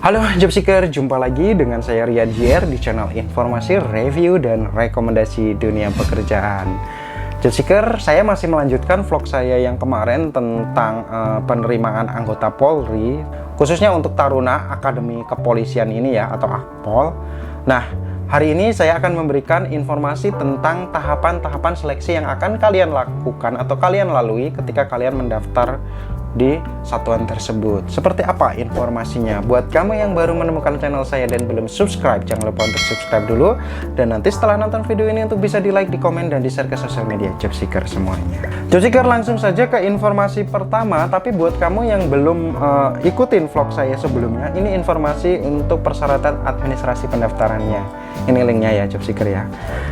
Halo Jobseeker, jumpa lagi dengan saya Riyad JR di channel informasi, review, dan rekomendasi dunia pekerjaan. Jobseeker, saya masih melanjutkan vlog saya yang kemarin tentang penerimaan anggota Polri, khususnya untuk Taruna Akademi Kepolisian ini ya, atau Akpol. Nah, hari ini saya akan memberikan informasi tentang tahapan-tahapan seleksi yang akan kalian lakukan atau kalian lalui ketika kalian mendaftar di satuan tersebut. Seperti apa informasinya? Buat kamu yang baru menemukan channel saya dan belum subscribe, jangan lupa untuk subscribe dulu. Dan nanti setelah nonton video ini untuk bisa di like, di komen, dan di share ke sosial media Jobseeker semuanya. Jobseeker, langsung saja ke informasi pertama. Tapi buat kamu yang belum ikutin vlog saya sebelumnya, ini informasi untuk persyaratan administrasi pendaftarannya. Ini linknya ya Jobseeker ya.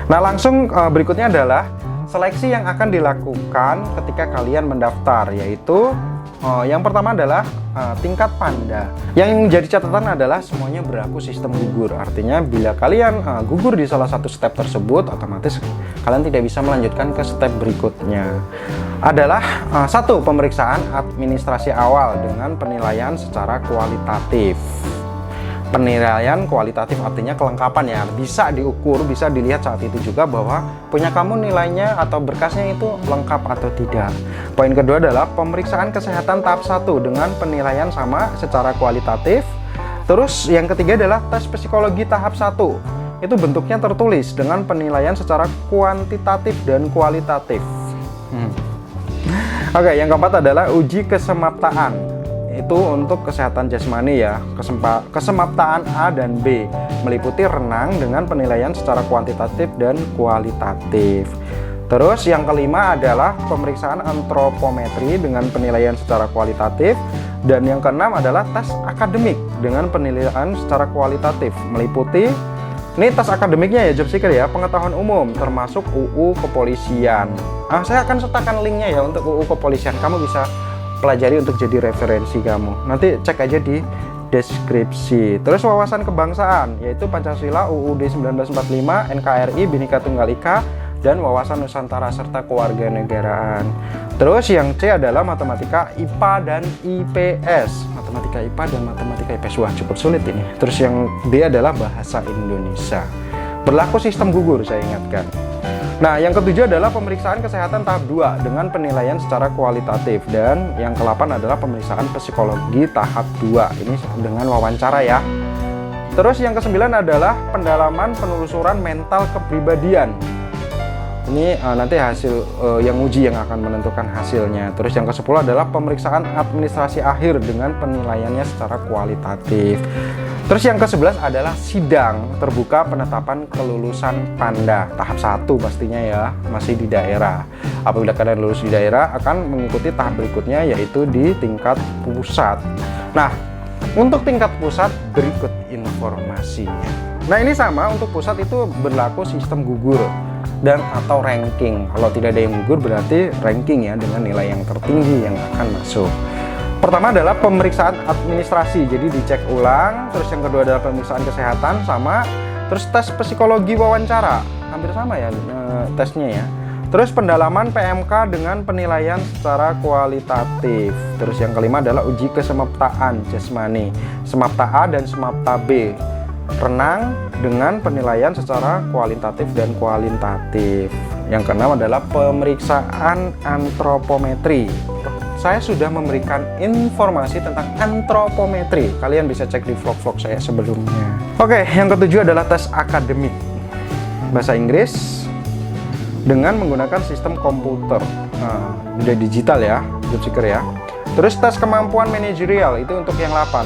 Nah, langsung berikutnya adalah seleksi yang akan dilakukan ketika kalian mendaftar, yaitu yang pertama adalah tingkat Panda. Yang menjadi catatan adalah semuanya berlaku sistem gugur. Artinya bila kalian gugur di salah satu step tersebut, otomatis kalian tidak bisa melanjutkan ke step berikutnya. Adalah satu, pemeriksaan administrasi awal dengan penilaian secara kualitatif. Penilaian kualitatif artinya kelengkapan ya, bisa diukur, bisa dilihat saat itu juga bahwa punya kamu nilainya atau berkasnya itu lengkap atau tidak. Poin kedua adalah pemeriksaan kesehatan tahap 1 dengan penilaian sama secara kualitatif. Terus yang ketiga adalah tes psikologi tahap 1. Itu bentuknya tertulis dengan penilaian secara kuantitatif dan kualitatif. Oke, yang keempat adalah uji kesemaptaan. Itu untuk kesehatan jasmani ya, kesemaptaan A dan B, meliputi renang dengan penilaian secara kuantitatif dan kualitatif. Terus yang kelima adalah pemeriksaan antropometri dengan penilaian secara kualitatif. Dan yang keenam adalah tes akademik dengan penilaian secara kualitatif, meliputi, ini tes akademiknya ya Jobseeker ya, pengetahuan umum termasuk UU Kepolisian. Saya akan sertakan linknya ya untuk UU Kepolisian, kamu bisa pelajari untuk jadi referensi kamu. Nanti cek aja di deskripsi. Terus wawasan kebangsaan, yaitu Pancasila, UUD 1945, NKRI, Bhinneka Tunggal Ika, dan wawasan Nusantara serta kewarganegaraan. Terus yang C adalah matematika, IPA, dan IPS. Matematika IPA dan matematika IPS, wah cukup sulit ini. Terus yang D adalah bahasa Indonesia. Berlaku sistem gugur, saya ingatkan. Nah, yang ketujuh adalah pemeriksaan kesehatan tahap 2 dengan penilaian secara kualitatif. Dan yang ke-8 adalah pemeriksaan psikologi tahap 2. Ini dengan wawancara ya. Terus yang ke-9 adalah pendalaman penelusuran mental kepribadian. Ini nanti hasil yang uji yang akan menentukan hasilnya. Terus yang ke-10 adalah pemeriksaan administrasi akhir dengan penilaiannya secara kualitatif. Terus yang ke-11 adalah sidang terbuka penetapan kelulusan Panda tahap 1 pastinya ya, masih di daerah. Apabila kalian lulus di daerah akan mengikuti tahap berikutnya, yaitu di tingkat pusat. Nah, untuk tingkat pusat berikut informasinya. Nah, ini sama, untuk pusat itu berlaku sistem gugur dan atau ranking. Kalau tidak ada yang gugur berarti ranking ya, dengan nilai yang tertinggi yang akan masuk. Pertama adalah pemeriksaan administrasi, jadi dicek ulang. Terus yang kedua adalah pemeriksaan kesehatan sama. Terus tes psikologi wawancara, hampir sama ya tesnya ya. Terus pendalaman PMK dengan penilaian secara kualitatif. Terus yang kelima adalah uji kesemaptaan jasmani, semapta A dan semapta B. Renang dengan penilaian secara kualitatif dan kualitatif. Yang keenam adalah pemeriksaan antropometri. Saya sudah memberikan informasi tentang antropometri. Kalian bisa cek di vlog-vlog saya sebelumnya. Oke, yang ketujuh adalah tes akademik bahasa Inggris dengan menggunakan sistem komputer. Udah digital ya, Jobseeker ya. Terus tes kemampuan manajerial, itu untuk yang 8.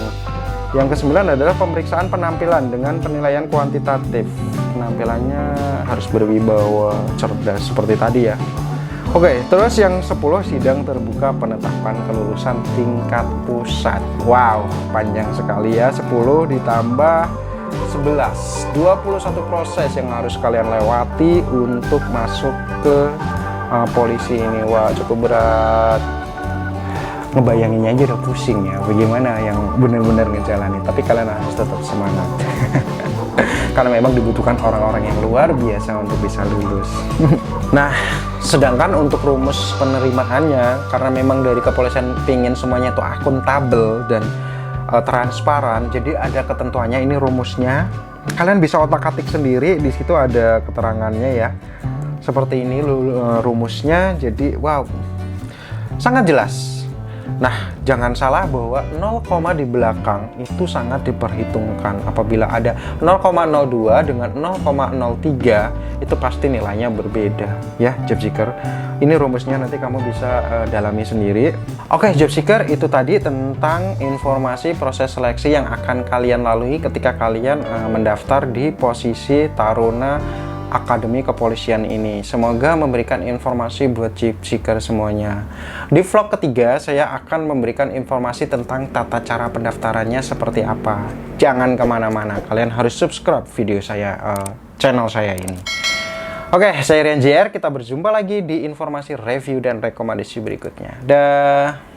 Yang ke-9 adalah pemeriksaan penampilan dengan penilaian kuantitatif. Penampilannya harus berwibawa, cerdas seperti tadi ya. Oke, terus yang 10 sidang terbuka penetapan kelulusan tingkat pusat. Wow, panjang sekali ya, 10 ditambah 11, 21 proses yang harus kalian lewati untuk masuk ke polisi ini. Wah, cukup berat. Ngebayanginnya aja udah pusing ya, bagaimana yang benar-benar ngejalanin. Tapi kalian harus tetap semangat. Karena memang dibutuhkan orang-orang yang luar biasa untuk bisa lulus. Nah, sedangkan untuk rumus penerimaannya, karena memang dari kepolisian pingin semuanya itu akuntabel dan transparan, jadi ada ketentuannya, ini rumusnya. Kalian bisa otak-atik sendiri, di situ ada keterangannya ya. Seperti ini rumusnya, jadi wow, sangat jelas. Nah, jangan salah bahwa 0, di belakang itu sangat diperhitungkan. Apabila ada 0,02 dengan 0,03 itu pasti nilainya berbeda ya, job seeker. Ini rumusnya, nanti kamu bisa dalami sendiri. Oke, job seeker, itu tadi tentang informasi proses seleksi yang akan kalian lalui ketika kalian mendaftar di posisi Taruna Akademi Kepolisian ini. Semoga memberikan informasi buat job seeker semuanya. Di vlog ketiga saya akan memberikan informasi tentang tata cara pendaftarannya seperti apa. Jangan kemana-mana, kalian harus subscribe video saya, channel saya ini. Oke, saya Rian JR, kita berjumpa lagi di informasi review dan rekomendasi berikutnya. Dah.